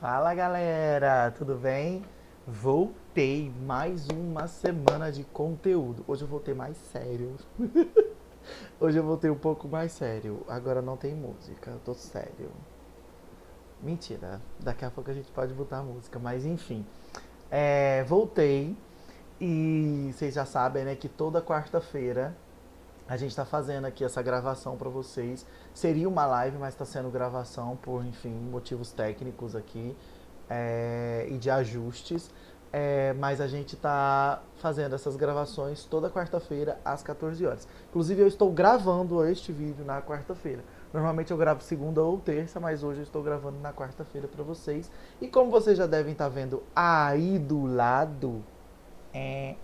Fala galera, tudo bem? Voltei mais uma semana de conteúdo. Hoje eu voltei mais sério. Hoje eu voltei um pouco mais sério. Agora não tem música, eu tô sério. Mentira, daqui a pouco a gente pode botar música, mas enfim. Voltei e vocês já sabem, né, que toda quarta-feira a gente está fazendo aqui essa gravação para vocês. Seria uma live, mas está sendo gravação por, enfim, motivos técnicos aqui e de ajustes. Mas a gente está fazendo essas gravações toda quarta-feira às 14 horas. Inclusive, eu estou gravando este vídeo na quarta-feira. Normalmente eu gravo segunda ou terça, mas hoje eu estou gravando na quarta-feira para vocês. E como vocês já devem estar vendo aí do lado, é,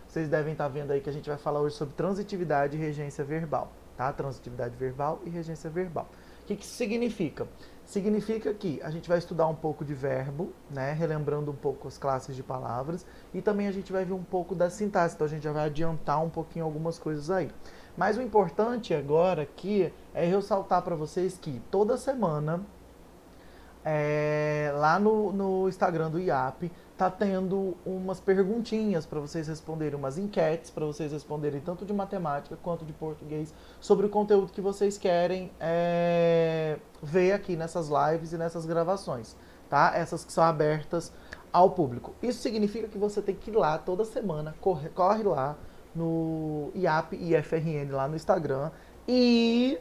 vocês devem estar vendo aí que a gente vai falar hoje sobre transitividade e regência verbal, tá? Transitividade verbal e regência verbal. O que isso significa? Significa que a gente vai estudar um pouco de verbo, né? Relembrando um pouco as classes de palavras, e também a gente vai ver um pouco da sintaxe, então a gente já vai adiantar um pouquinho algumas coisas aí. Mas o importante agora aqui é ressaltar para vocês que toda semana lá no Instagram do IAP, tá tendo umas perguntinhas para vocês responderem, umas enquetes para vocês responderem tanto de matemática quanto de português sobre o conteúdo que vocês querem ver aqui nessas lives e nessas gravações, tá? Essas que são abertas ao público. Isso significa que você tem que ir lá toda semana, corre lá no IAP IFRN lá no Instagram e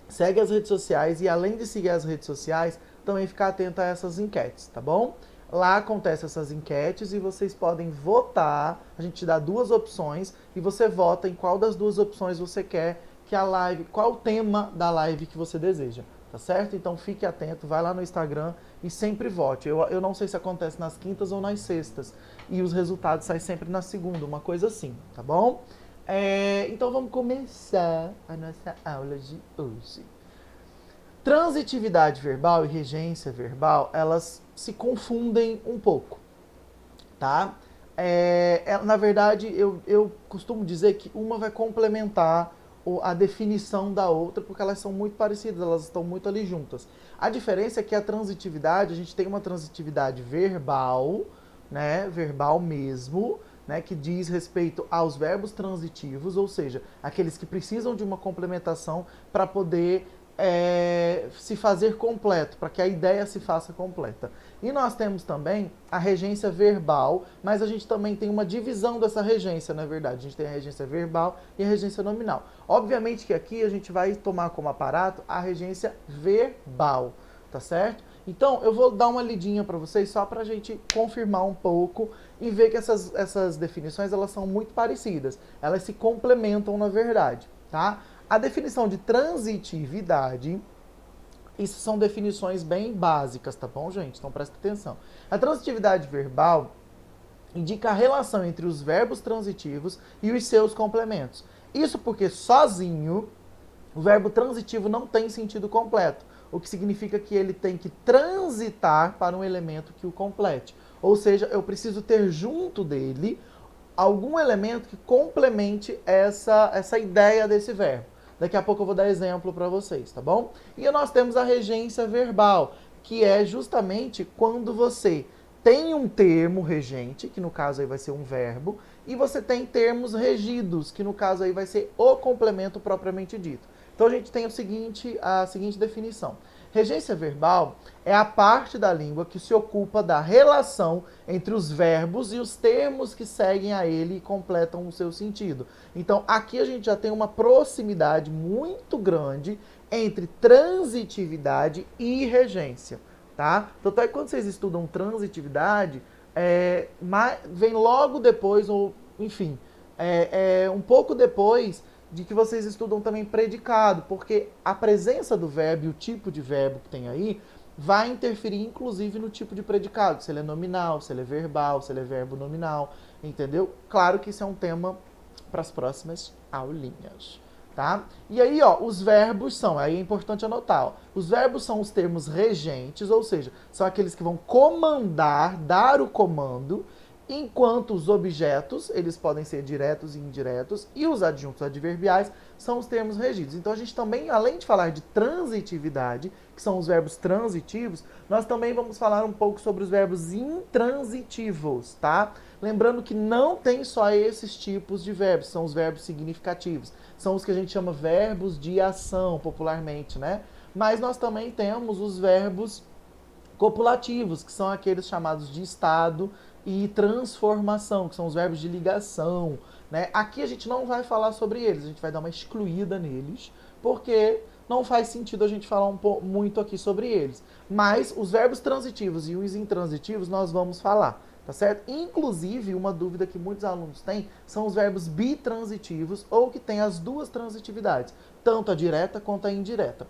segue as redes sociais e além de seguir as redes sociais, também ficar atento a essas enquetes, tá bom? Lá acontecem essas enquetes e vocês podem votar. A gente dá duas opções e você vota em qual das duas opções você quer que a live, qual o tema da live que você deseja, tá certo? Então fique atento, vai lá no Instagram e sempre vote. Eu não sei se acontece nas quintas ou nas sextas e os resultados saem sempre na segunda, uma coisa assim, tá bom? Então vamos começar a nossa aula de hoje. Transitividade verbal e regência verbal, elas se confundem um pouco, tá? Na verdade, eu costumo dizer que uma vai complementar a definição da outra, porque elas são muito parecidas, elas estão muito ali juntas. A diferença é que a transitividade, a gente tem uma transitividade verbal, né, verbal mesmo, né, que diz respeito aos verbos transitivos, ou seja, aqueles que precisam de uma complementação para poder se fazer completo, para que a ideia se faça completa. E nós temos também a regência verbal, mas a gente também tem uma divisão dessa regência, na verdade. A gente tem a regência verbal e a regência nominal. Obviamente que aqui a gente vai tomar como aparato a regência verbal, tá certo? Então, eu vou dar uma lidinha para vocês só para a gente confirmar um pouco e ver que essas definições elas são muito parecidas. Elas se complementam, na verdade, tá? A definição de transitividade, isso são definições bem básicas, tá bom, gente? Então presta atenção. A transitividade verbal indica a relação entre os verbos transitivos e os seus complementos. Isso porque sozinho o verbo transitivo não tem sentido completo, o que significa que ele tem que transitar para um elemento que o complete. Ou seja, eu preciso ter junto dele algum elemento que complemente essa ideia desse verbo. Daqui a pouco eu vou dar exemplo para vocês, tá bom? E nós temos a regência verbal, que é justamente quando você tem um termo regente, que no caso aí vai ser um verbo, e você tem termos regidos, que no caso aí vai ser o complemento propriamente dito. Então a gente tem a seguinte definição. Regência verbal é a parte da língua que se ocupa da relação entre os verbos e os termos que seguem a ele e completam o seu sentido. Então, aqui a gente já tem uma proximidade muito grande entre transitividade e regência, tá? Tanto é que quando vocês estudam transitividade, vem logo depois, ou enfim, um pouco depois de que vocês estudam também predicado, porque a presença do verbo e o tipo de verbo que tem aí vai interferir inclusive no tipo de predicado, se ele é nominal, se ele é verbal, se ele é verbo nominal, entendeu? Claro que isso é um tema para as próximas aulinhas, tá? E aí, ó, os verbos são, aí é importante anotar, ó, os verbos são os termos regentes, ou seja, são aqueles que vão comandar, dar o comando, enquanto os objetos, eles podem ser diretos e indiretos, e os adjuntos adverbiais são os termos regidos. Então a gente também, além de falar de transitividade, que são os verbos transitivos, nós também vamos falar um pouco sobre os verbos intransitivos, tá? Lembrando que não tem só esses tipos de verbos, são os verbos significativos. São os que a gente chama verbos de ação, popularmente, né? Mas nós também temos os verbos copulativos, que são aqueles chamados de estado e transformação, que são os verbos de ligação, né? Aqui a gente não vai falar sobre eles, a gente vai dar uma excluída neles, porque não faz sentido a gente falar muito aqui sobre eles. Mas os verbos transitivos e os intransitivos nós vamos falar, tá certo? Inclusive, uma dúvida que muitos alunos têm são os verbos bitransitivos ou que têm as duas transitividades, tanto a direta quanto a indireta.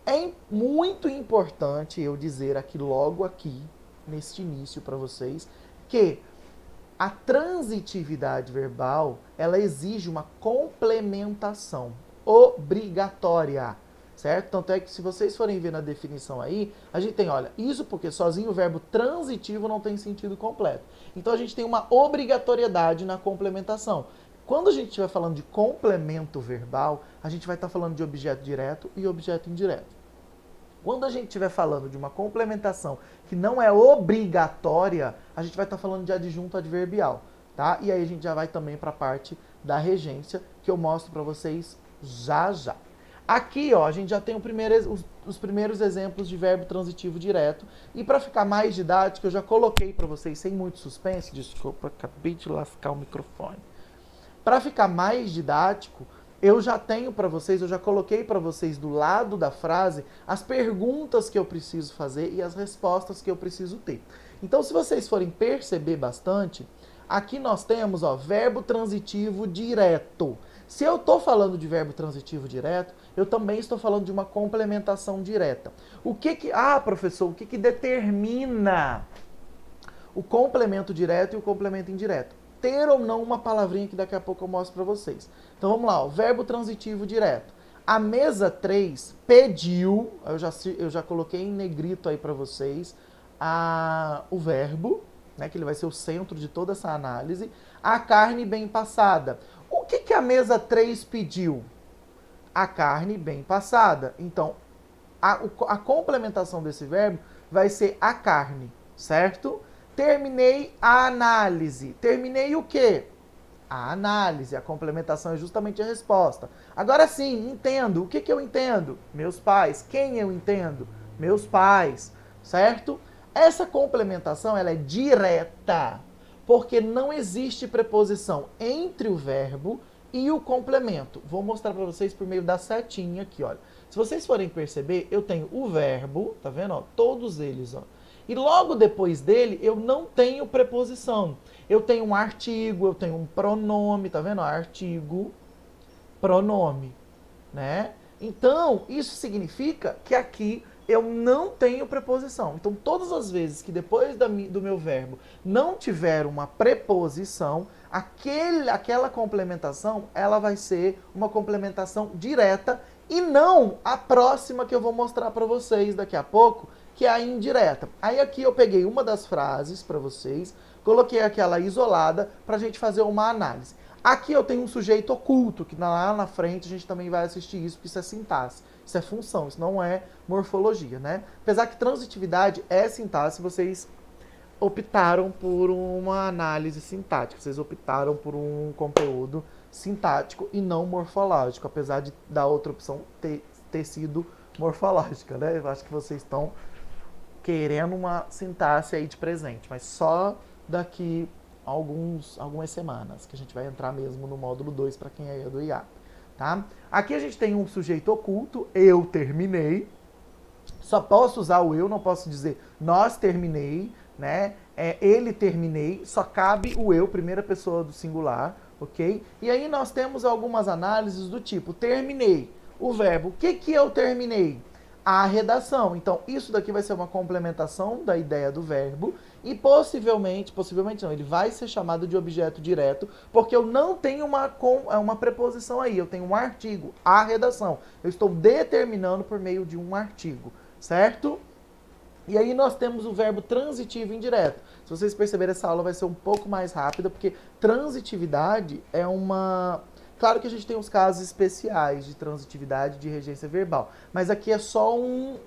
É muito importante eu dizer logo aqui, neste início para vocês, que a transitividade verbal, ela exige uma complementação obrigatória, certo? Tanto é que se vocês forem ver na definição aí, a gente tem, olha, isso porque sozinho o verbo transitivo não tem sentido completo. Então a gente tem uma obrigatoriedade na complementação. Quando a gente estiver falando de complemento verbal, a gente vai estar falando de objeto direto e objeto indireto. Quando a gente estiver falando de uma complementação que não é obrigatória, a gente vai estar falando de adjunto adverbial, tá? E aí a gente já vai também para a parte da regência, que eu mostro para vocês já já. Aqui, ó, a gente já tem os primeiros exemplos de verbo transitivo direto. E para ficar mais didático, eu já coloquei para vocês, sem muito suspense, desculpa, acabei de lascar o microfone. Para ficar mais didático, eu já tenho para vocês, eu já coloquei para vocês do lado da frase as perguntas que eu preciso fazer e as respostas que eu preciso ter. Então, se vocês forem perceber bastante, aqui nós temos, ó, verbo transitivo direto. Se eu estou falando de verbo transitivo direto, eu também estou falando de uma complementação direta. Professor, o que determina o complemento direto e o complemento indireto? Ter ou não uma palavrinha que daqui a pouco eu mostro para vocês. Então vamos lá, o verbo transitivo direto. A mesa 3 pediu, eu já coloquei em negrito aí para vocês, o verbo, né, que ele vai ser o centro de toda essa análise, a carne bem passada. O que a mesa 3 pediu? A carne bem passada. Então, a complementação desse verbo vai ser a carne, certo? Terminei a análise. Terminei o quê? A análise. A complementação é justamente a resposta. Agora sim, entendo. O que eu entendo? Meus pais. Quem eu entendo? Meus pais. Certo? Essa complementação ela é direta, porque não existe preposição entre o verbo e o complemento. Vou mostrar para vocês por meio da setinha aqui, olha. Se vocês forem perceber, eu tenho o verbo, tá vendo? Ó, todos eles, ó. E logo depois dele, eu não tenho preposição. Eu tenho um artigo, eu tenho um pronome, tá vendo? Artigo, pronome, né? Então, isso significa que aqui eu não tenho preposição. Então, todas as vezes que depois do meu verbo não tiver uma preposição, aquela complementação, ela vai ser uma complementação direta e não a próxima que eu vou mostrar para vocês daqui a pouco, que é a indireta. Aí aqui eu peguei uma das frases para vocês, coloquei aquela isolada para a gente fazer uma análise. Aqui eu tenho um sujeito oculto, que lá na frente a gente também vai assistir isso, porque isso é sintaxe, isso é função, isso não é morfologia, né? Apesar que transitividade é sintaxe, vocês optaram por uma análise sintática, vocês optaram por um conteúdo sintático e não morfológico, apesar da outra opção ter sido morfológica, né? Eu acho que vocês estão querendo uma sintaxe aí de presente, mas só daqui algumas semanas, que a gente vai entrar mesmo no módulo 2 para quem é do IAP, tá? Aqui a gente tem um sujeito oculto, eu terminei, só posso usar o eu, não posso dizer nós terminei, né? Ele terminei, só cabe o eu, primeira pessoa do singular, ok? E aí nós temos algumas análises do tipo, terminei, o verbo, o que eu terminei? A redação. Então, isso daqui vai ser uma complementação da ideia do verbo e possivelmente não, ele vai ser chamado de objeto direto, porque eu não tenho uma preposição aí, eu tenho um artigo, a redação. Eu estou determinando por meio de um artigo, certo? E aí nós temos o verbo transitivo indireto. Se vocês perceberem, essa aula vai ser um pouco mais rápida, porque transitividade é uma Claro que a gente tem os casos especiais de transitividade de regência verbal, mas aqui é só um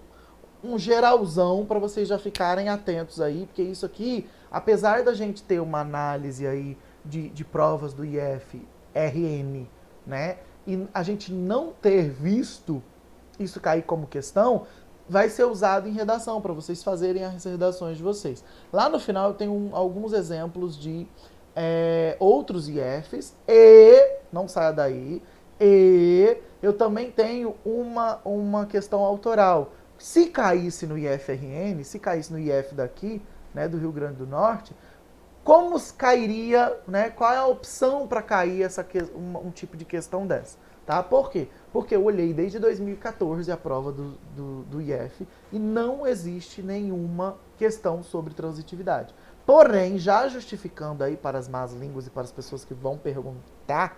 geralzão para vocês já ficarem atentos aí, porque isso aqui, apesar da gente ter uma análise aí de provas do IF-RN, né, e a gente não ter visto isso cair como questão, vai ser usado em redação, para vocês fazerem as redações de vocês. Lá no final eu tenho alguns exemplos de outros IFs e, não saia daí, e eu também tenho uma questão autoral. Se caísse no IFRN, se caísse no IF daqui, né, do Rio Grande do Norte, como cairia, né, qual é a opção para cair um tipo de questão dessa? Tá? Por quê? Porque eu olhei desde 2014 a prova do IF e não existe nenhuma questão sobre transitividade. Porém, já justificando aí para as más línguas e para as pessoas que vão perguntar,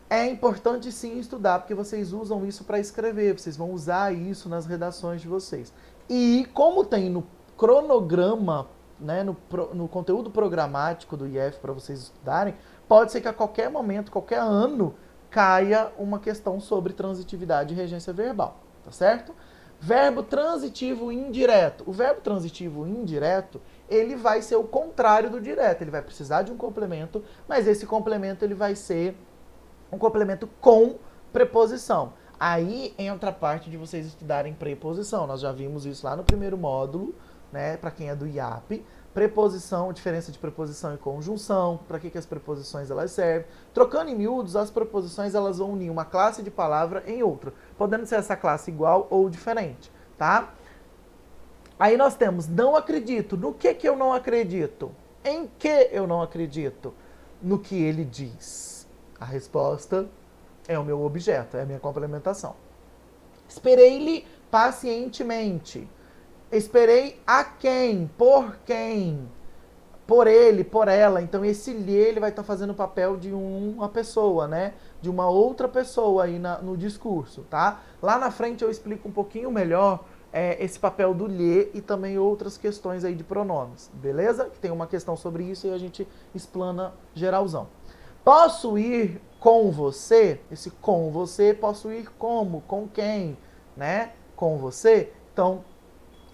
é importante sim estudar, porque vocês usam isso para escrever, vocês vão usar isso nas redações de vocês. E como tem no cronograma, né, no conteúdo programático do IF para vocês estudarem, pode ser que a qualquer momento, qualquer ano, caia uma questão sobre transitividade e regência verbal, tá certo? Verbo transitivo indireto. O verbo transitivo indireto, ele vai ser o contrário do direto, ele vai precisar de um complemento, mas esse complemento ele vai ser um complemento com preposição. Aí entra a parte de vocês estudarem preposição. Nós já vimos isso lá no primeiro módulo, né, para quem é do IAP. Preposição, diferença de preposição e conjunção, para que as preposições elas servem. Trocando em miúdos, as preposições elas vão unir uma classe de palavra em outra, podendo ser essa classe igual ou diferente, tá? Aí nós temos não acredito. No que eu não acredito? Em que eu não acredito? No que ele diz. A resposta é o meu objeto, é a minha complementação. Esperei-lhe pacientemente. Esperei a quem? Por quem? Por ele, por ela. Então esse lhe ele vai estar fazendo o papel de uma pessoa, né? De uma outra pessoa aí no discurso, tá? Lá na frente eu explico um pouquinho melhor esse papel do lhe e também outras questões aí de pronomes, beleza? Que tem uma questão sobre isso e a gente explana geralzão. Posso ir com você? Esse com você, posso ir como? Com quem? Né? Com você? Então,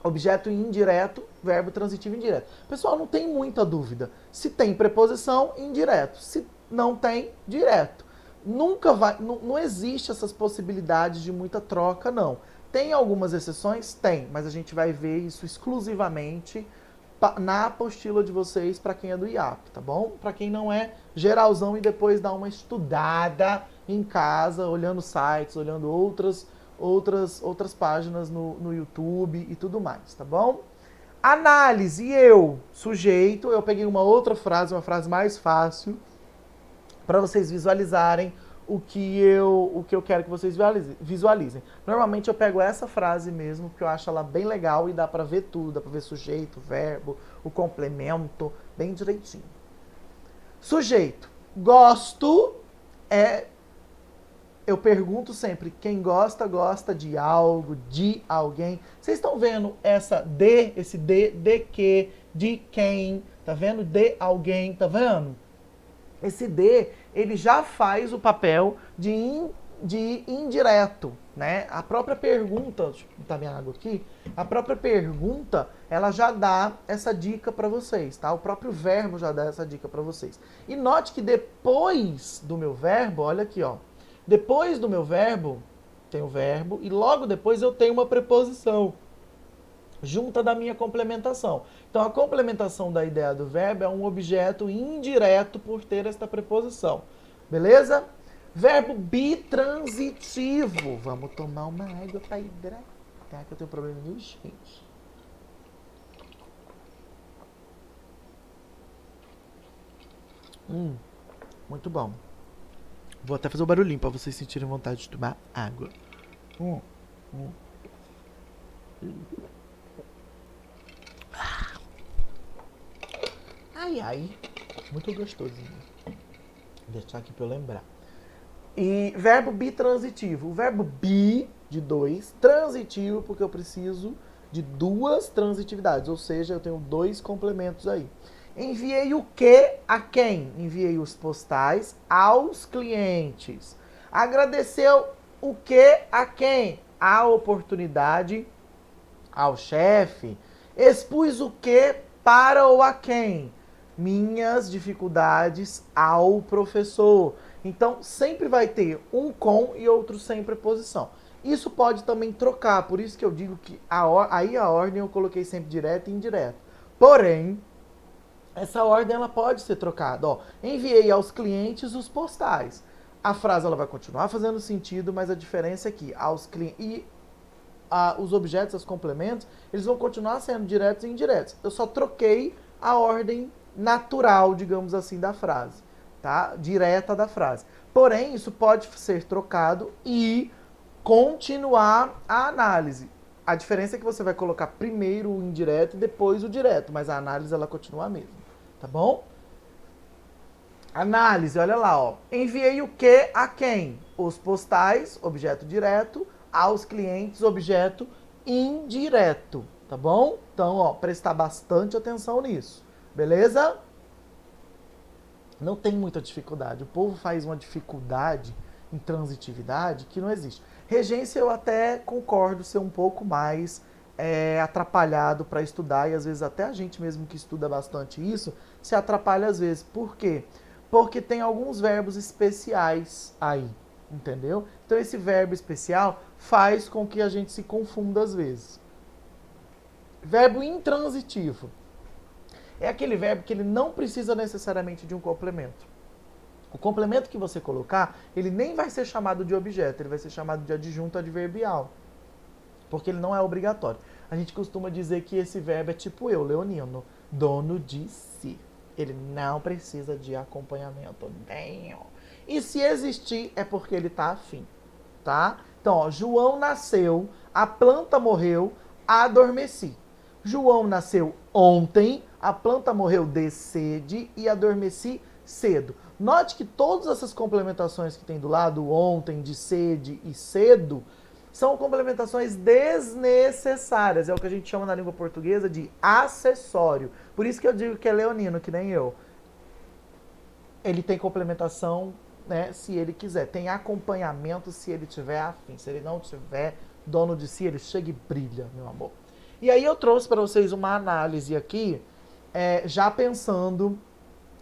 objeto indireto, verbo transitivo indireto. Pessoal, não tem muita dúvida. Se tem preposição, indireto. Se não tem, direto. Nunca vai, não existe essas possibilidades de muita troca, não. Tem algumas exceções? Tem, mas a gente vai ver isso exclusivamente na apostila de vocês para quem é do IAP, tá bom? Para quem não é, geralzão e depois dá uma estudada em casa, olhando sites, olhando outras páginas no YouTube e tudo mais, tá bom? Análise, sujeito, eu peguei uma outra frase, uma frase mais fácil, para vocês visualizarem o que eu quero que vocês visualizem. Normalmente eu pego essa frase mesmo, porque eu acho ela bem legal e dá para ver tudo, dá para ver sujeito, verbo, o complemento, bem direitinho. Sujeito, gosto eu pergunto sempre, quem gosta, gosta de algo, de alguém. Vocês estão vendo esse de que, de quem, tá vendo? De alguém, tá vendo? Esse de, ele já faz o papel de indireto, né? A própria pergunta, deixa eu botar minha água aqui, a própria pergunta, ela já dá essa dica para vocês, tá? O próprio verbo já dá essa dica para vocês. E note que depois do meu verbo, olha aqui, ó, depois do meu verbo, tem o verbo, e logo depois eu tenho uma preposição, junta da minha complementação. Então, a complementação da ideia do verbo é um objeto indireto por ter esta preposição. Beleza? Verbo bitransitivo. Vamos tomar uma água para hidratar, que eu tenho problema no gente. Muito bom. Vou até fazer o barulhinho para vocês sentirem vontade de tomar água. Ai, ai. Muito gostosinho. Vou deixar aqui para eu lembrar. E verbo bitransitivo. O verbo bi, de dois, transitivo, porque eu preciso de duas transitividades. Ou seja, eu tenho dois complementos aí. Enviei o que a quem? Enviei os postais aos clientes. Agradeceu o que a quem? A oportunidade ao chefe. Expus o que para ou a quem? Minhas dificuldades ao professor. Então, sempre vai ter um com e outro sem preposição. Isso pode também trocar, por isso que eu digo que aí a ordem eu coloquei sempre direto e indireto. Porém, essa ordem ela pode ser trocada. Ó, enviei aos clientes os postais. A frase ela vai continuar fazendo sentido, mas a diferença é que aos clientes os objetos, os complementos, eles vão continuar sendo diretos e indiretos. Eu só troquei a ordem natural, digamos assim, da frase, tá? Direta da frase. Porém, isso pode ser trocado e continuar a análise. A diferença é que você vai colocar primeiro o indireto e depois o direto, mas a análise ela continua a mesma, tá bom? Análise, olha lá, ó. Enviei o que a quem? Os postais, objeto direto, aos clientes, objeto indireto, tá bom? Então, ó, prestar bastante atenção nisso, beleza? Não tem muita dificuldade. O povo faz uma dificuldade em transitividade que não existe. Regência eu até concordo ser um pouco mais atrapalhado para estudar, e às vezes até a gente mesmo que estuda bastante isso se atrapalha às vezes. Por quê? Porque tem alguns verbos especiais aí, entendeu? Então esse verbo especial faz com que a gente se confunda às vezes. Verbo intransitivo é aquele verbo que ele não precisa necessariamente de um complemento. O complemento que você colocar, ele nem vai ser chamado de objeto, ele vai ser chamado de adjunto adverbial, porque ele não é obrigatório. A gente costuma dizer que esse verbo é tipo eu, leonino, dono de si. Ele não precisa de acompanhamento nenhum. E se existir, é porque ele está afim, tá? Então, ó, João nasceu, a planta morreu, adormeci. João nasceu ontem, a planta morreu de sede e adormeci cedo. Note que todas essas complementações que tem do lado, ontem, de sede e cedo, são complementações desnecessárias. É o que a gente chama na língua portuguesa de acessório. Por isso que eu digo que é leonino, que nem eu. Ele tem complementação, né, se ele quiser. Tem acompanhamento se ele tiver afim. Se ele não tiver, dono de si, ele chega e brilha, meu amor. E aí eu trouxe para vocês uma análise aqui, já pensando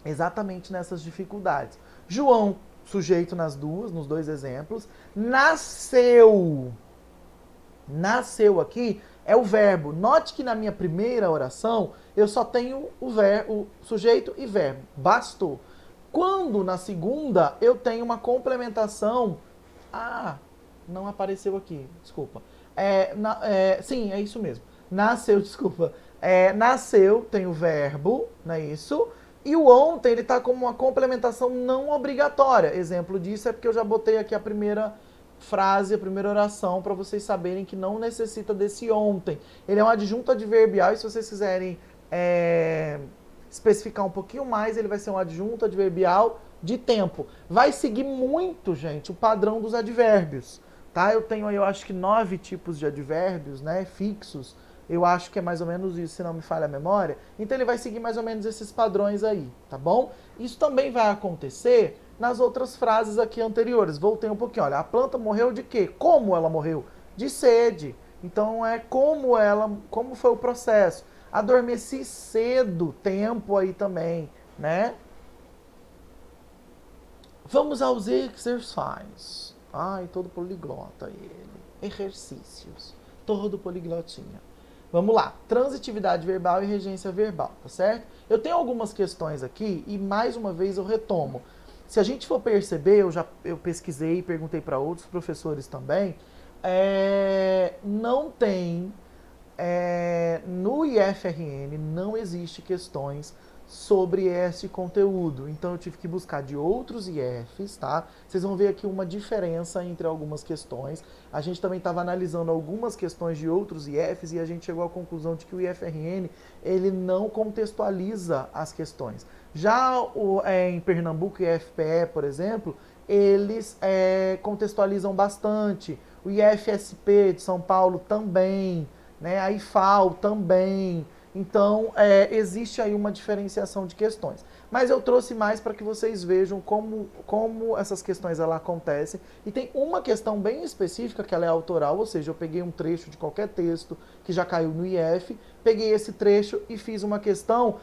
exatamente nessas dificuldades. João, sujeito nos dois exemplos, nasceu. Nasceu aqui é o verbo. Note que na minha primeira oração eu só tenho o sujeito e verbo. Bastou. Quando na segunda eu tenho uma complementação. Ah, não apareceu aqui, desculpa. Sim, é isso mesmo. Nasceu, desculpa. Nasceu, tem o verbo, não é isso? E o ontem, ele está como uma complementação não obrigatória. Exemplo disso é porque eu já botei aqui a primeira frase, a primeira oração, para vocês saberem que não necessita desse ontem. Ele é um adjunto adverbial e se vocês quiserem especificar um pouquinho mais, ele vai ser um adjunto adverbial de tempo. Vai seguir muito, gente, o padrão dos advérbios. Tá? Eu tenho aí, eu acho que 9 tipos de advérbios, né, fixos. Eu acho que é mais ou menos isso, se não me falha a memória. Então ele vai seguir mais ou menos esses padrões aí, tá bom? Isso também vai acontecer nas outras frases aqui anteriores. Voltei um pouquinho, olha, a planta morreu de quê? Como ela morreu? De sede. Então é como foi o processo. Adormeci cedo, tempo aí também, né? Vamos aos exercícios. Ai, todo poliglota ele. Exercícios. Todo poliglotinha. Vamos lá, transitividade verbal e regência verbal, tá certo? Eu tenho algumas questões aqui e mais uma vez eu retomo. Se a gente for perceber, eu pesquisei e perguntei para outros professores também, não tem, no IFRN não existe questões sobre esse conteúdo. Então eu tive que buscar de outros IFs, tá? Vocês vão ver aqui uma diferença entre algumas questões. A gente também estava analisando algumas questões de outros IFs e a gente chegou à conclusão de que o IFRN, ele não contextualiza as questões. Já em Pernambuco e FPE, por exemplo, eles contextualizam bastante. O IFSP de São Paulo também, né? A IFAL também. Então, existe aí uma diferenciação de questões. Mas eu trouxe mais para que vocês vejam como essas questões ela acontecem. E tem uma questão bem específica que ela é autoral, ou seja, eu peguei um trecho de qualquer texto que já caiu no IF, peguei esse trecho e fiz uma questão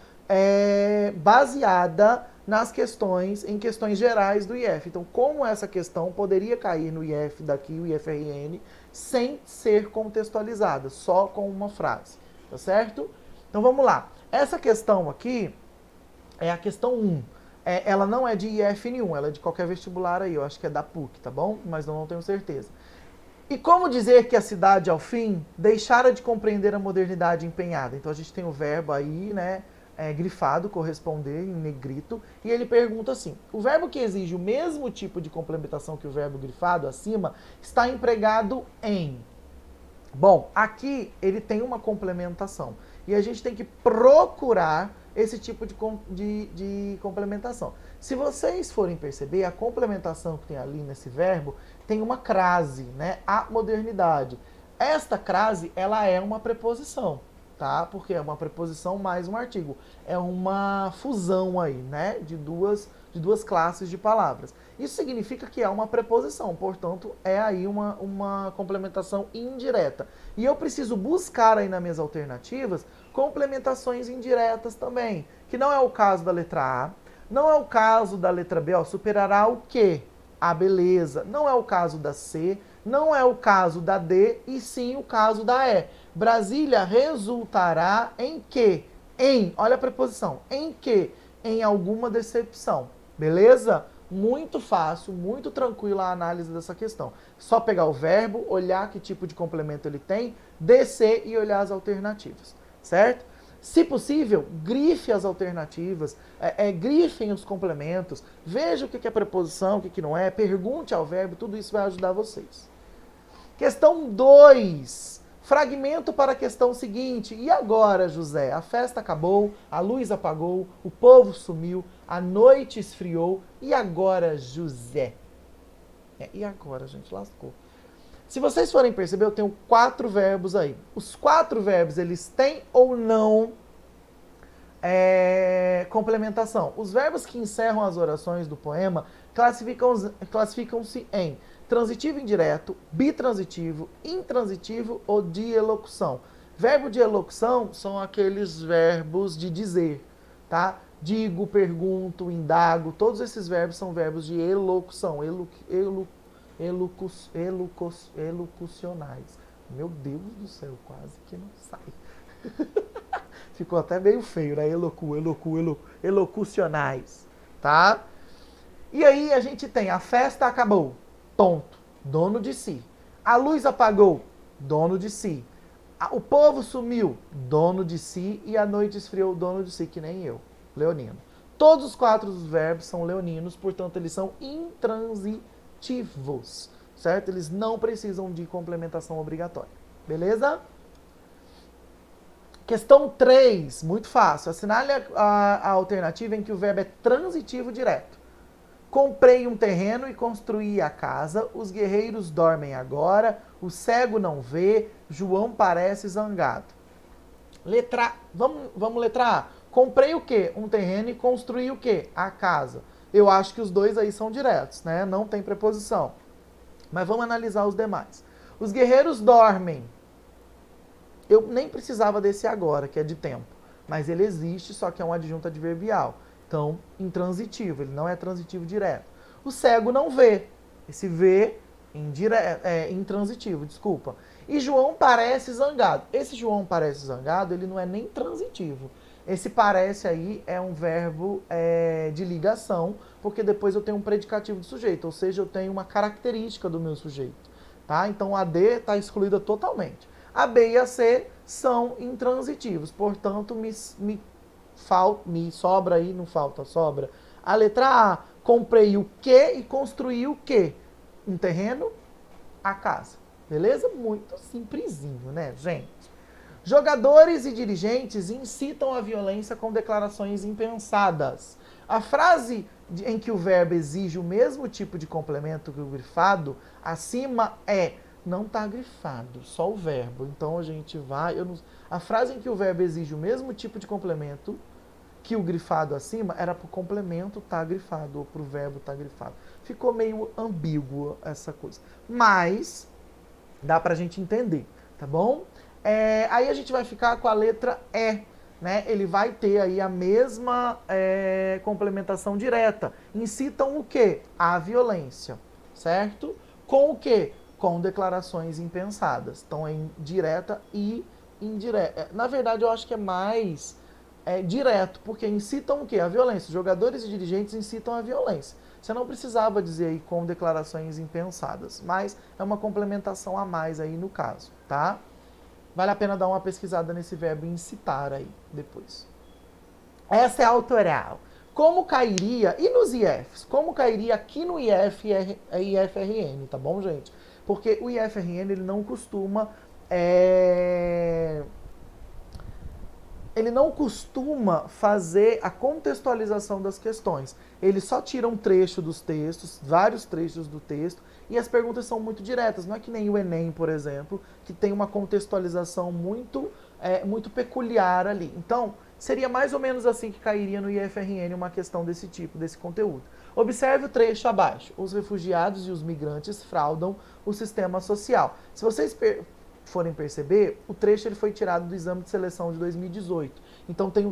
baseada nas questões, em questões gerais do IF. Então, como essa questão poderia cair no IF daqui, o IFRN, sem ser contextualizada, só com uma frase, tá certo? Então vamos lá. Essa questão aqui é a questão 1. Ela não é de IF nenhum, ela é de qualquer vestibular aí, eu acho que é da PUC, tá bom? Mas eu não tenho certeza. E como dizer que a cidade, ao fim, deixara de compreender a modernidade empenhada? Então a gente tem o verbo aí, né, grifado, corresponder, em negrito, e ele pergunta assim, o verbo que exige o mesmo tipo de complementação que o verbo grifado acima está empregado em... Bom, aqui ele tem uma complementação. E a gente tem que procurar esse tipo de complementação. Se vocês forem perceber, a complementação que tem ali nesse verbo tem uma crase, né? A modernidade. Esta crase, ela é uma preposição, tá? Porque é uma preposição mais um artigo. É uma fusão aí, né? De duas classes de palavras. Isso significa que é uma preposição, portanto, é aí uma complementação indireta. E eu preciso buscar aí nas minhas alternativas complementações indiretas também, que não é o caso da letra A, não é o caso da letra B, ó, superará o quê? A beleza. Não é o caso da C, não é o caso da D, e sim o caso da E. Brasília resultará em quê? Em, olha a preposição, em quê? Em alguma decepção. Beleza? Muito fácil, muito tranquila a análise dessa questão. Só pegar o verbo, olhar que tipo de complemento ele tem, descer e olhar as alternativas, certo? Se possível, grife as alternativas, grifem os complementos, veja o que é preposição, o que não é, pergunte ao verbo, tudo isso vai ajudar vocês. Questão 2. Fragmento para a questão seguinte. E agora, José? A festa acabou, a luz apagou, o povo sumiu, a noite esfriou. E agora, José? E agora, gente? Lascou. Se vocês forem perceber, eu tenho 4 verbos aí. Os 4 verbos, eles têm ou não complementação. Os verbos que encerram as orações do poema classificam-se em transitivo indireto, bitransitivo, intransitivo ou de elocução. Verbo de elocução são aqueles verbos de dizer, tá? Digo, pergunto, indago, todos esses verbos são verbos de elocução, elocucionais. Meu Deus do céu, quase que não sai. Ficou até meio feio, né? Elocucionais, tá? E aí a gente tem a festa acabou, ponto, dono de si. A luz apagou, dono de si. O povo sumiu, dono de si. E a noite esfriou, dono de si, que nem eu, leonino. Todos os 4 verbos são leoninos, portanto eles são intransitivos, certo? Eles não precisam de complementação obrigatória, beleza? Questão 3, muito fácil. Assinale a alternativa em que o verbo é transitivo direto. Comprei um terreno e construí a casa, os guerreiros dormem agora, o cego não vê, João parece zangado. Vamos letra A. Comprei o quê? Um terreno e construí o quê? A casa. Eu acho que os dois aí são diretos, né? Não tem preposição. Mas vamos analisar os demais. Os guerreiros dormem. Eu nem precisava desse agora, que é de tempo. Mas ele existe, só que é um adjunto adverbial. Então, intransitivo, ele não é transitivo direto. O cego não vê. Esse vê intransitivo, desculpa. E João parece zangado. Esse João parece zangado, ele não é nem transitivo. Esse parece aí é um verbo de ligação, porque depois eu tenho um predicativo de sujeito, ou seja, eu tenho uma característica do meu sujeito. Tá? Então a D está excluída totalmente. A B e a C são intransitivos, portanto me sobra aí, não falta, sobra. A letra A, comprei o quê e construí o quê? Um terreno, a casa. Beleza? Muito simplesinho, né, gente? Jogadores e dirigentes incitam a violência com declarações impensadas. A frase em que o verbo exige o mesmo tipo de complemento que o grifado acima é não está grifado, só o verbo. Então a gente vai. A frase em que o verbo exige o mesmo tipo de complemento que o grifado acima era para o complemento estar grifado ou para o verbo estar grifado. Ficou meio ambíguo essa coisa. Mas dá para a gente entender, tá bom? Aí a gente vai ficar com a letra E. Né? Ele vai ter aí a mesma complementação direta. Incitam o quê? A violência, certo? Com o quê? Com declarações impensadas. Então é direta e indireta. Na verdade, eu acho que é mais direto, porque incitam o quê? A violência. Os jogadores e dirigentes incitam a violência. Você não precisava dizer aí com declarações impensadas, mas é uma complementação a mais aí no caso, tá? Vale a pena dar uma pesquisada nesse verbo incitar aí depois. Essa é a autoral. Como cairia, e nos IFs? Como cairia aqui no IF e IFRN, tá bom, gente? Porque o IFRN, ele não costuma fazer a contextualização das questões. Ele só tira um trecho dos textos, vários trechos do texto, e as perguntas são muito diretas. Não é que nem o Enem, por exemplo, que tem uma contextualização muito peculiar ali. Então, seria mais ou menos assim que cairia no IFRN uma questão desse tipo, desse conteúdo. Observe o trecho abaixo. Os refugiados e os migrantes fraudam o sistema social. Se vocês forem perceber, o trecho ele foi tirado do exame de seleção de 2018. Então tem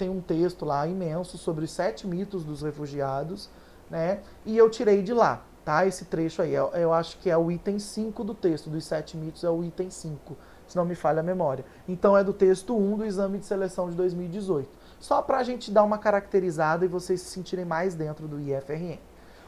um texto lá imenso sobre os 7 mitos dos refugiados, né? E eu tirei de lá, tá? Esse trecho aí, eu acho que é o item 5 do texto, dos 7 mitos é o item 5, se não me falha a memória. Então é do texto 1 do exame de seleção de 2018. Só para a gente dar uma caracterizada e vocês se sentirem mais dentro do IFRN.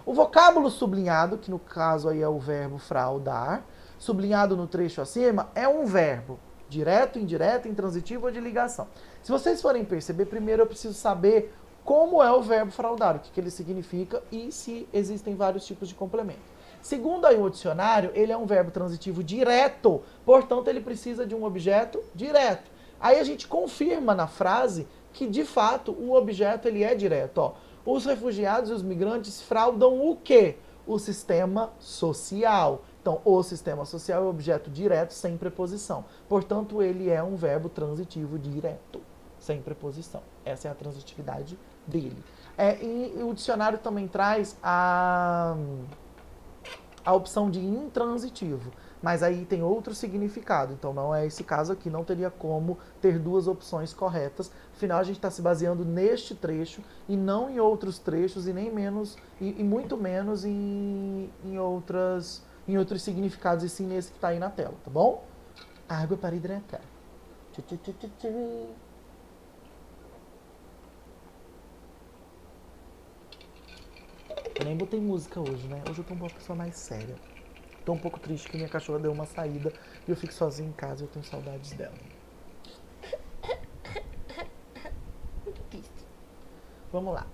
O vocábulo sublinhado, que no caso aí é o verbo fraudar, sublinhado no trecho acima, é um verbo direto, indireto, intransitivo ou de ligação. Se vocês forem perceber, primeiro eu preciso saber como é o verbo fraudar, o que ele significa e se existem vários tipos de complemento. Segundo aí o dicionário, ele é um verbo transitivo direto, portanto ele precisa de um objeto direto. Aí a gente confirma na frase que de fato o objeto ele é direto. Ó. Os refugiados e os migrantes fraudam o quê? O sistema social. Então, o sistema social é objeto direto sem preposição. Portanto, ele é um verbo transitivo direto, sem preposição. Essa é a transitividade dele. E o dicionário também traz a opção de intransitivo. Mas aí tem outro significado. Então, não é esse caso aqui. Não teria como ter duas opções corretas. Afinal, a gente está se baseando neste trecho e não em outros trechos e nem menos e muito menos em outros significados, e sim nesse que está aí na tela, tá bom? Água para hidratar. Eu nem botei música hoje, né? Hoje eu tô uma pessoa mais séria. Tô um pouco triste que minha cachorra deu uma saída e eu fico sozinho em casa e eu tenho saudades dela. Muito triste. Vamos lá.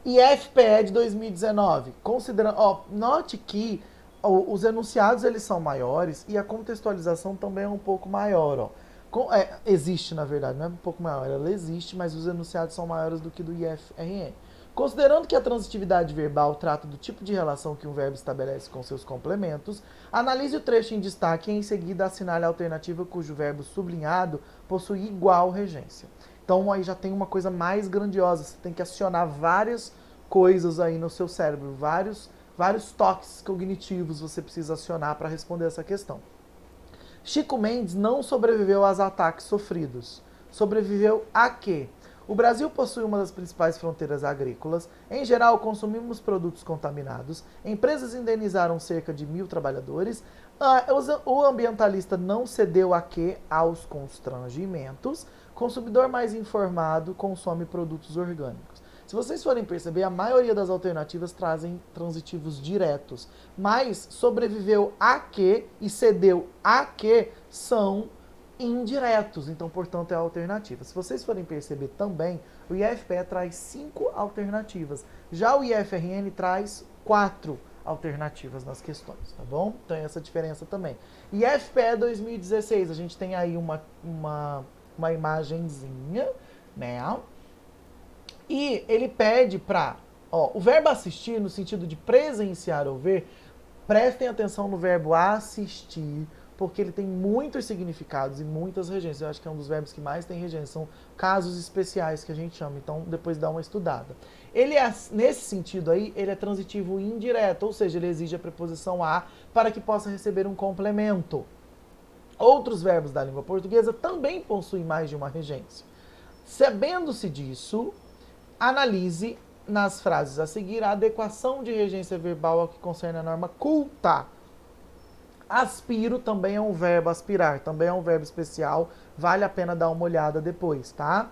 IFPE de 2019. Considerando, note que os enunciados eles são maiores e a contextualização também é um pouco maior. Ó. Existe, na verdade, não é um pouco maior, ela existe, mas os enunciados são maiores do que do IFRN. Considerando que a transitividade verbal trata do tipo de relação que um verbo estabelece com seus complementos, analise o trecho em destaque e em seguida assinale a alternativa cujo verbo sublinhado possui igual regência. Então aí já tem uma coisa mais grandiosa, você tem que acionar várias coisas aí no seu cérebro, vários toques cognitivos você precisa acionar para responder essa questão. Chico Mendes não sobreviveu aos ataques sofridos. Sobreviveu a quê? O Brasil possui uma das principais fronteiras agrícolas. Em geral, consumimos produtos contaminados. Empresas indenizaram cerca de 1.000 trabalhadores. O ambientalista não cedeu a quê? Aos constrangimentos. Consumidor mais informado consome produtos orgânicos. Se vocês forem perceber, a maioria das alternativas trazem transitivos diretos. Mas sobreviveu a quê e cedeu a quê são indiretos, então, portanto, é a alternativa. Se vocês forem perceber também, o IFPE traz 5 alternativas, já o IFRN traz 4 alternativas nas questões, tá bom? Então, essa diferença também. IFPE 2016, a gente tem aí uma imagenzinha, né? E ele pede para, o verbo assistir, no sentido de presenciar ou ver, Prestem atenção no verbo assistir, porque ele tem muitos significados e muitas regências. Eu acho que é um dos verbos que mais tem regência. São casos especiais que a gente chama. Então, depois dá uma estudada. Ele é, nesse sentido aí, ele é transitivo indireto, ou seja, ele exige a preposição a para que possa receber um complemento. Outros verbos da língua portuguesa também possuem mais de uma regência. Sabendo-se disso, analise nas frases a seguir a adequação de regência verbal ao que concerne a norma culta. Aspiro também é um verbo, aspirar, também é um verbo especial, vale a pena dar uma olhada depois, tá?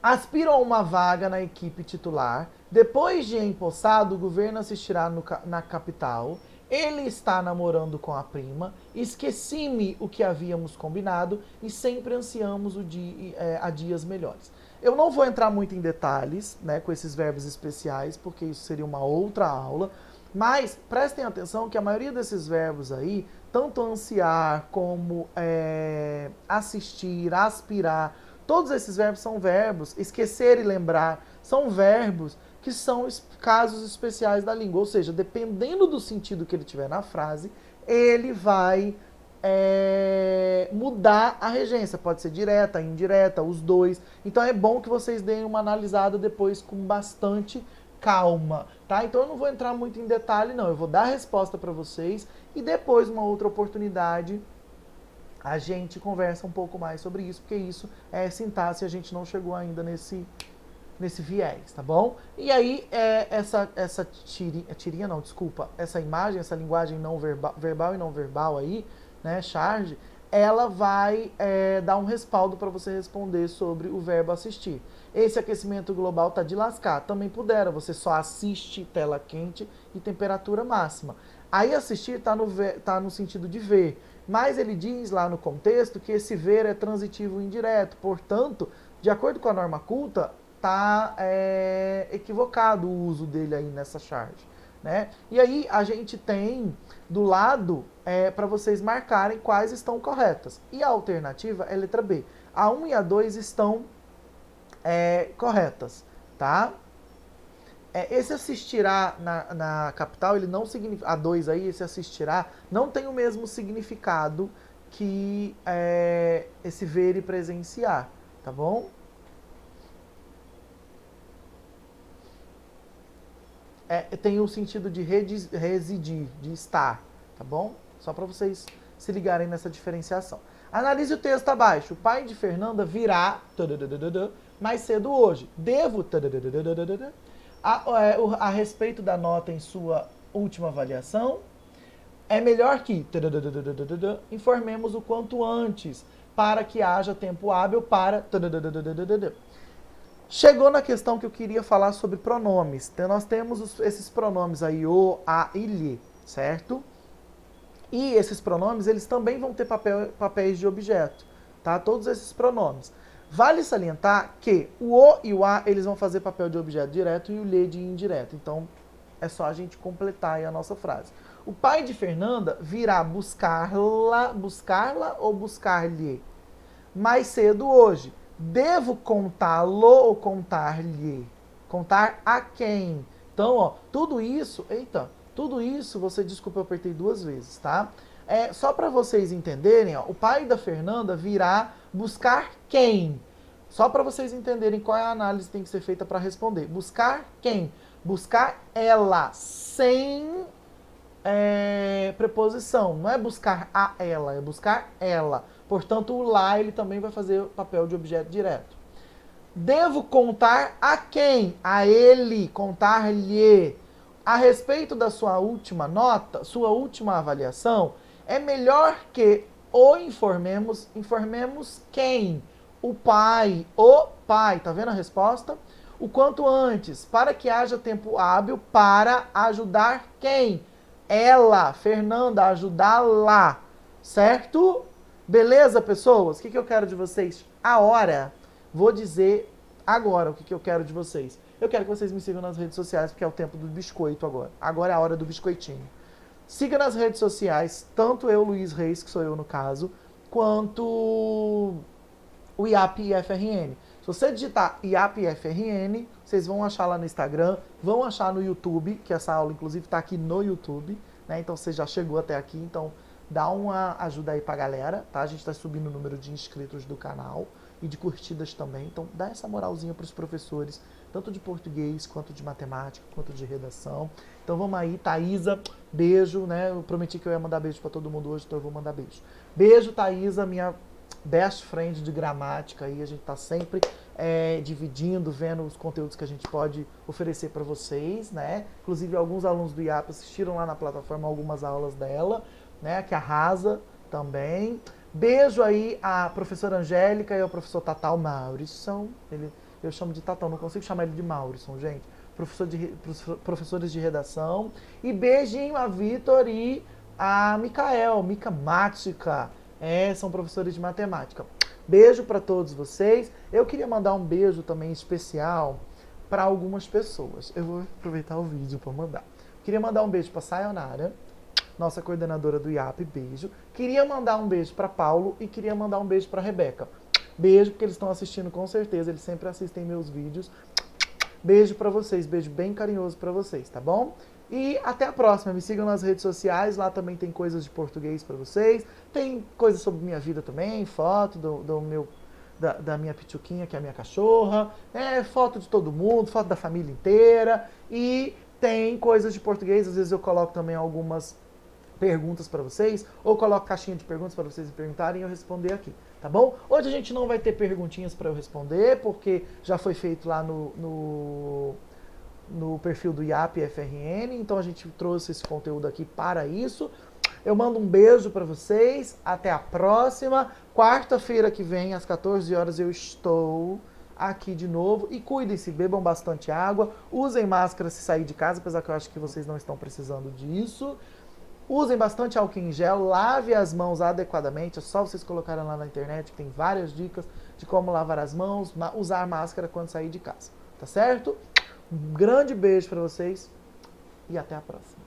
Aspiro a uma vaga na equipe titular. Depois de empossado, o governo assistirá na capital. Ele está namorando com a prima. Esqueci-me o que havíamos combinado e sempre ansiamos a dias melhores. Eu não vou entrar muito em detalhes, né, com esses verbos especiais, porque isso seria uma outra aula. Mas prestem atenção que a maioria desses verbos aí, tanto ansiar como assistir, aspirar, todos esses verbos são verbos, esquecer e lembrar, são verbos que são casos especiais da língua. Ou seja, dependendo do sentido que ele tiver na frase, ele vai mudar a regência. Pode ser direta, indireta, os dois. Então é bom que vocês deem uma analisada depois com bastante calma, tá? Então eu não vou entrar muito em detalhe, não. Eu vou dar a resposta para vocês e depois, uma outra oportunidade, a gente conversa um pouco mais sobre isso, porque isso é sintaxe e a gente não chegou ainda nesse viés, tá bom? E aí, essa tirinha não, desculpa, essa imagem, essa linguagem não verbal e não verbal aí, né, charge, ela vai dar um respaldo para você responder sobre o verbo assistir. Esse aquecimento global tá de lascar. Também pudera, você só assiste tela quente e temperatura máxima. Aí assistir tá no sentido de ver. Mas ele diz lá no contexto que esse ver é transitivo indireto. Portanto, de acordo com a norma culta, tá equivocado o uso dele aí nessa charge, né? E aí a gente tem do lado para vocês marcarem quais estão corretas. E a alternativa é a letra B. A 1 e a 2 estão corretas, tá? Esse assistirá na capital, ele não significa. A 2 aí, esse assistirá, não tem o mesmo significado que esse ver e presenciar, tá bom? Tem o sentido de residir, de estar, tá bom? Só para vocês se ligarem nessa diferenciação. Analise o texto abaixo. O pai de Fernanda virá mais cedo hoje. Devo a respeito da nota em sua última avaliação. É melhor que informemos o quanto antes para que haja tempo hábil para. Chegou na questão que eu queria falar sobre pronomes. Então, nós temos esses pronomes aí, o, a e lhe, certo? E esses pronomes, eles também vão ter papéis de objeto, tá? Todos esses pronomes. Vale salientar que o e o a, eles vão fazer papel de objeto direto e o lhe de indireto. Então, é só a gente completar aí a nossa frase. O pai de Fernanda virá buscá-la ou buscar-lhe mais cedo hoje. Devo contá-lo ou contar-lhe? Contar a quem? Então, ó, tudo isso, desculpa, eu apertei 2 vezes, tá? Só para vocês entenderem, ó, o pai da Fernanda virá buscar quem? Só para vocês entenderem qual é a análise que tem que ser feita para responder. Buscar quem? Buscar ela, sem preposição. Não é buscar a ela, é buscar ela. Portanto, o lá ele também vai fazer o papel de objeto direto. Devo contar a quem? A ele, contar-lhe. A respeito da sua última nota, sua última avaliação, é melhor que o informemos. Informemos quem? O pai. Tá vendo a resposta? O quanto antes, para que haja tempo hábil para ajudar quem? Ela, Fernanda, ajudá-la. Certo? Beleza, pessoas? O que eu quero de vocês? A hora. Vou dizer agora o que eu quero de vocês. Eu quero que vocês me sigam nas redes sociais, porque é o tempo do biscoito agora. Agora é a hora do biscoitinho. Siga nas redes sociais, tanto eu, Luiz Reis, que sou eu no caso, quanto o IAP e FRN. Se você digitar IAPFRN, vocês vão achar lá no Instagram, vão achar no YouTube, que essa aula inclusive está aqui no YouTube, né? Então você já chegou até aqui, então dá uma ajuda aí pra galera, tá? A gente está subindo o número de inscritos do canal e de curtidas também, então dá essa moralzinha para os professores, tanto de português, quanto de matemática, quanto de redação. Então vamos aí, Thaísa, beijo, né? Eu prometi que eu ia mandar beijo para todo mundo hoje, então eu vou mandar beijo. Beijo, Thaísa, minha best friend de gramática aí, a gente tá sempre dividindo, vendo os conteúdos que a gente pode oferecer para vocês, né? Inclusive alguns alunos do IAP assistiram lá na plataforma algumas aulas dela, né? Que arrasa também. Beijo aí à professora Angélica e ao professor Tatal Maurisson. Eu chamo de Tatal, não consigo chamar ele de Maurisson, gente. Professores de redação. E beijinho a Vitor e a Micael, Mica Mática. São professores de matemática. Beijo para todos vocês. Eu queria mandar um beijo também especial para algumas pessoas. Eu vou aproveitar o vídeo para mandar. Queria mandar um beijo para Sayonara, nossa coordenadora do IAP, beijo. Queria mandar um beijo para Paulo e queria mandar um beijo para Rebeca. Beijo, porque eles estão assistindo com certeza, eles sempre assistem meus vídeos. Beijo para vocês, beijo bem carinhoso para vocês, tá bom? E até a próxima, me sigam nas redes sociais, lá também tem coisas de português para vocês, tem coisas sobre minha vida também, foto da minha pituquinha, que é a minha cachorra, foto de todo mundo, foto da família inteira, e tem coisas de português, às vezes eu coloco também algumas perguntas para vocês, ou coloco caixinha de perguntas para vocês me perguntarem e eu responder aqui, tá bom? Hoje a gente não vai ter perguntinhas para eu responder, porque já foi feito lá no perfil do IAP FRN, então a gente trouxe esse conteúdo aqui para isso. Eu mando um beijo para vocês, até a próxima. Quarta-feira que vem, às 14 horas, eu estou aqui de novo. E cuidem-se, bebam bastante água, usem máscara se sair de casa, apesar que eu acho que vocês não estão precisando disso. Usem bastante álcool em gel, lave as mãos adequadamente, é só vocês colocarem lá na internet, que tem várias dicas de como lavar as mãos, usar máscara quando sair de casa, tá certo? Um grande beijo para vocês e até a próxima.